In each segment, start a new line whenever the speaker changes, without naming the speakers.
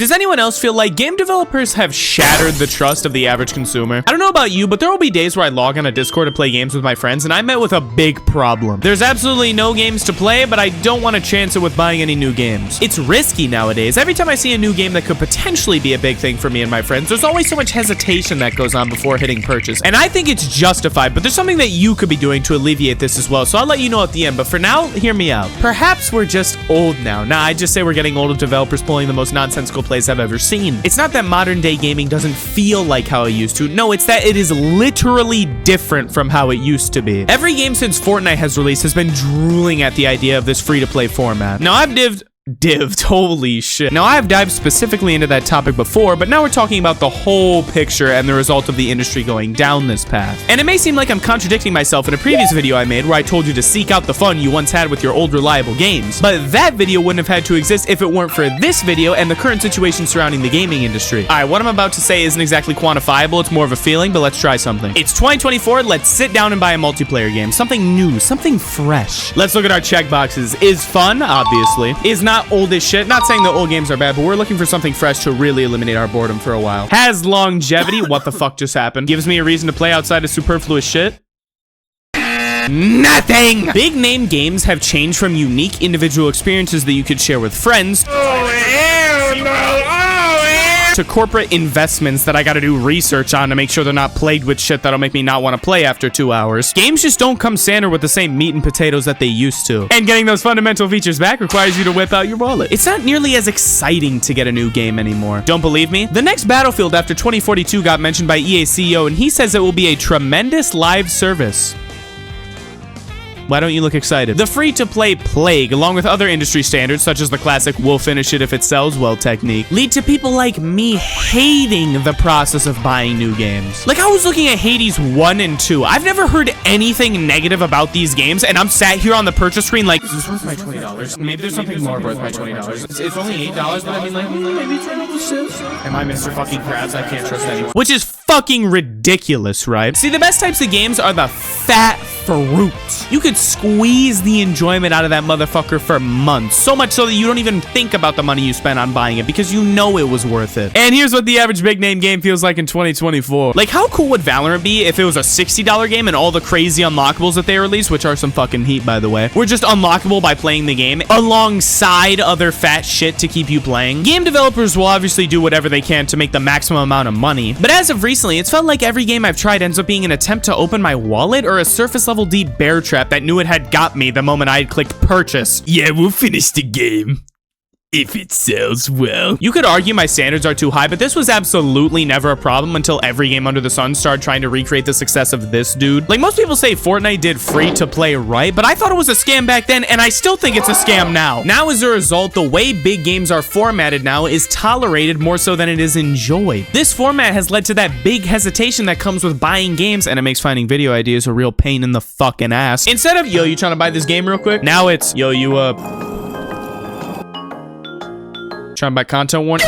Does anyone else feel like game developers have shattered the trust of the average consumer? I don't know about you, but there will be days where I log on a Discord to play games with my friends, and I met with a big problem. There's absolutely no games to play, but I don't want to chance it with buying any new games. It's risky nowadays. Every time I see a new game that could potentially be a big thing for me and my friends, there's always so much hesitation that goes on before hitting purchase. And I think it's justified, but there's something that you could be doing to alleviate this as well, so I'll let you know at the end. But for now, hear me out. Perhaps we're just old now. Nah, I'd just say we're getting old of developers pulling the most nonsensical plays I've ever seen. It's not that modern day gaming doesn't feel like how it used to. No, it's that it is literally different from how it used to be. Every game since Fortnite has released has been drooling at the idea of this free-to-play format. Now, I've dived, holy shit. Now, I have dived specifically into that topic before, but now we're talking about the whole picture and the result of the industry going down this path. And it may seem like I'm contradicting myself in a previous video I made where I told you to seek out the fun you once had with your old reliable games, but that video wouldn't have had to exist if it weren't for this video and the current situation surrounding the gaming industry. Alright, what I'm about to say isn't exactly quantifiable, it's more of a feeling, but let's try something. It's 2024, let's sit down and buy a multiplayer game. Something new, something fresh. Let's look at our checkboxes. Is fun, obviously. Is not old as shit. Not saying that old games are bad, but we're looking for something fresh to really eliminate our boredom for a while. Has longevity. What the fuck just happened? Gives me a reason to play outside of superfluous shit. Nothing! Big name games have changed from unique individual experiences that you could share with friends to corporate investments that I gotta do research on to make sure they're not plagued with shit that'll make me not want to play after 2 hours. Games just don't come standard with the same meat and potatoes that they used to. And getting those fundamental features back requires you to whip out your wallet. It's not nearly as exciting to get a new game anymore. Don't believe me? The next Battlefield after 2042 got mentioned by EA CEO, and he says it will be a tremendous live service. Why don't you look excited? The free-to-play plague, along with other industry standards, such as the classic "we'll finish it if it sells well" technique, lead to people like me hating the process of buying new games. Like, I was looking at Hades 1 and 2. I've never heard anything negative about these games, and I'm sat here on the purchase screen like, is this worth my $20? Maybe there's something more worth my $20. It's only $8, but I mean, like, maybe it's right over $6. Am I Mr. fucking Krabs? I can't trust anyone. Which is fucking ridiculous, right? See, the best types of games are the fat fruit. You could squeeze the enjoyment out of that motherfucker for months. So much so that you don't even think about the money you spent on buying it because you know it was worth it. And here's what the average big name game feels like in 2024. Like, how cool would Valorant be if it was a $60 game and all the crazy unlockables that they release, which are some fucking heat, by the way, were just unlockable by playing the game alongside other fat shit to keep you playing? Game developers will obviously do whatever they can to make the maximum amount of money. But as of recently, it's felt like every game I've tried ends up being an attempt to open my wallet or a surface level deep bear trap that knew it had got me the moment I had clicked purchase. Yeah, we'll finish the game if it sells well. You could argue my standards are too high, but this was absolutely never a problem until every game under the sun started trying to recreate the success of this dude. Like, most people say Fortnite did free to play right, but I thought it was a scam back then, and I still think it's a scam now. Now, as a result, the way big games are formatted now is tolerated more so than it is enjoyed. This format has led to that big hesitation that comes with buying games, and it makes finding video ideas a real pain in the fucking ass. Instead of, yo, you trying to buy this game real quick? Now it's, yo, you, trying to buy content warning.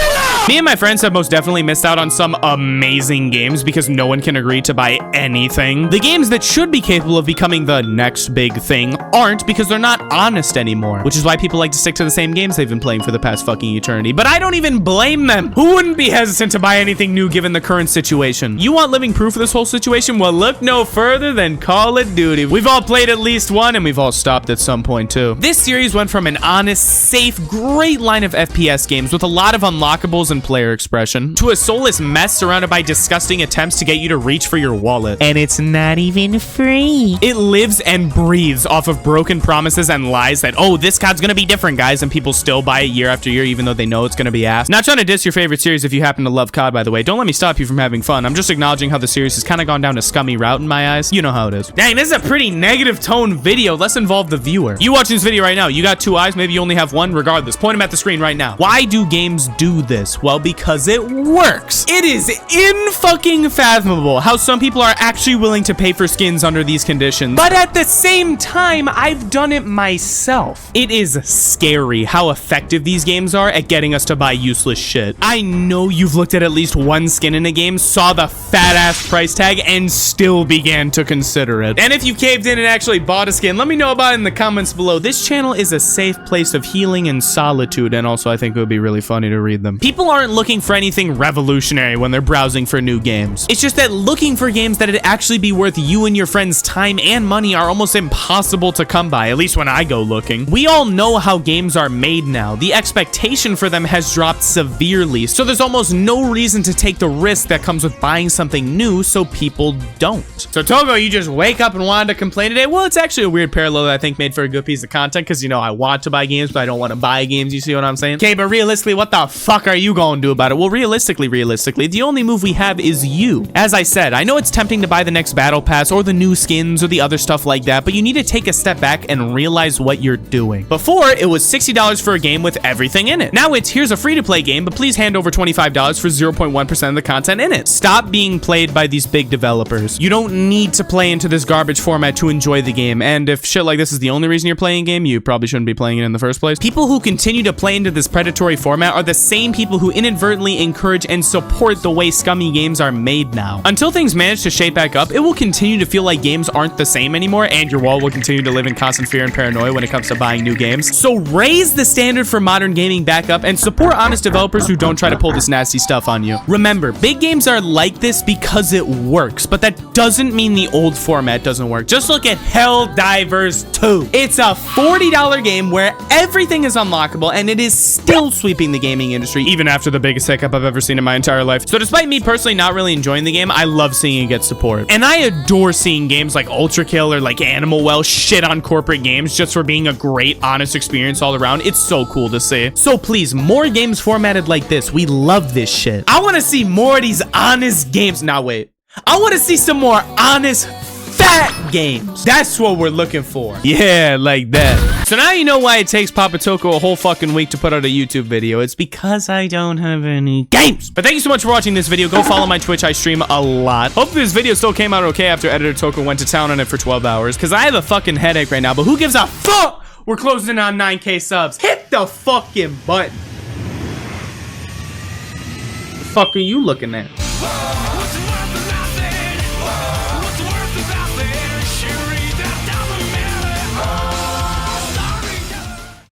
Me and my friends have most definitely missed out on some amazing games because no one can agree to buy anything. The games that should be capable of becoming the next big thing aren't because they're not honest anymore, which is why people like to stick to the same games they've been playing for the past fucking eternity. But I don't even blame them. Who wouldn't be hesitant to buy anything new given the current situation? You want living proof of this whole situation? Well, look no further than Call of Duty. We've all played at least one, and we've all stopped at some point too. This series went from an honest, safe, great line of FPS games with a lot of unlockables and player expression to a soulless mess surrounded by disgusting attempts to get you to reach for your wallet. And it's not even free. It lives and breathes off of broken promises and lies that, oh, this COD's gonna be different, guys, and people still buy it year after year even though they know it's gonna be ass. Not trying to diss your favorite series if you happen to love COD, by the way. Don't let me stop you from having fun. I'm just acknowledging how the series has kind of gone down a scummy route in my eyes. You know how it is. Dang, this is a pretty negative tone video. Let's involve the viewer. You watching this video right now, you got 2 eyes, maybe you only have one. Regardless, point them at the screen right now. Why do games do this? Well, because it works. It is in-fucking fathomable how some people are actually willing to pay for skins under these conditions. But at the same time, I've done it myself. It is scary how effective these games are at getting us to buy useless shit. I know you've looked at least one skin in a game, saw the fat-ass price tag, and still began to consider it. And if you caved in and actually bought a skin, let me know about it in the comments below. This channel is a safe place of healing and solitude, and also I think it would be really funny to read them. People aren't looking for anything revolutionary when they're browsing for new games. It's just that looking for games that'd actually be worth you and your friends' time and money are almost impossible to come by, at least when I go looking. We all know how games are made now. The expectation for them has dropped severely, so there's almost no reason to take the risk that comes with buying something new, so people don't. So Togo, you just wake up and wanted to complain today? Well, it's actually a weird parallel that I think made for a good piece of content, because, you know, I want to buy games, but I don't want to buy games. You see what I'm saying? Okay, but realistically, what the fuck are you going to do about it? Well, realistically, the only move we have is you. As I said, I know it's tempting to buy the next battle pass or the new skins or the other stuff like that, but you need to take a step back and realize what you're doing. Before, it was $60 for a game with everything in it. Now it's, here's a free-to-play game, but please hand over $25 for 0.1% of the content in it. Stop being played by these big developers. You don't need to play into this garbage format to enjoy the game, and if shit like this is the only reason you're playing a game, you probably shouldn't be playing it in the first place. People who continue to play into this predatory format are the same people who inadvertently encourage and support the way scummy games are made now. Until things manage to shape back up, it will continue to feel like games aren't the same anymore, and your wallet will continue to live in constant fear and paranoia when it comes to buying new games. So raise the standard for modern gaming back up and support honest developers who don't try to pull this nasty stuff on you. Remember, big games are like this because it works, but that doesn't mean the old format doesn't work. Just look at Helldivers 2. It's a $40 game where everything is unlockable, and it is still sweeping the gaming industry, even after the biggest hiccup I've ever seen in my entire life. So despite me personally not really enjoying the game, I love seeing it get support. And I adore seeing games like Ultra Kill or like Animal Well shit on corporate games just for being a great, honest experience all around. It's so cool to see. So please, more games formatted like this. We love this shit. I want to see more of these honest games. Now wait. I want to see some more honest fat games. That's what we're looking for. Yeah, like that. So now you know why it takes Papa Toko a whole fucking week to put out a YouTube video. It's because I don't have any games. But thank you so much for watching this video. Go follow my Twitch. I stream a lot. Hopefully this video still came out okay after Editor Toko went to town on it for 12 hours. Because I have a fucking headache right now. But who gives a fuck? We're closing in on 9K subs. Hit the fucking button. The fuck are you looking at?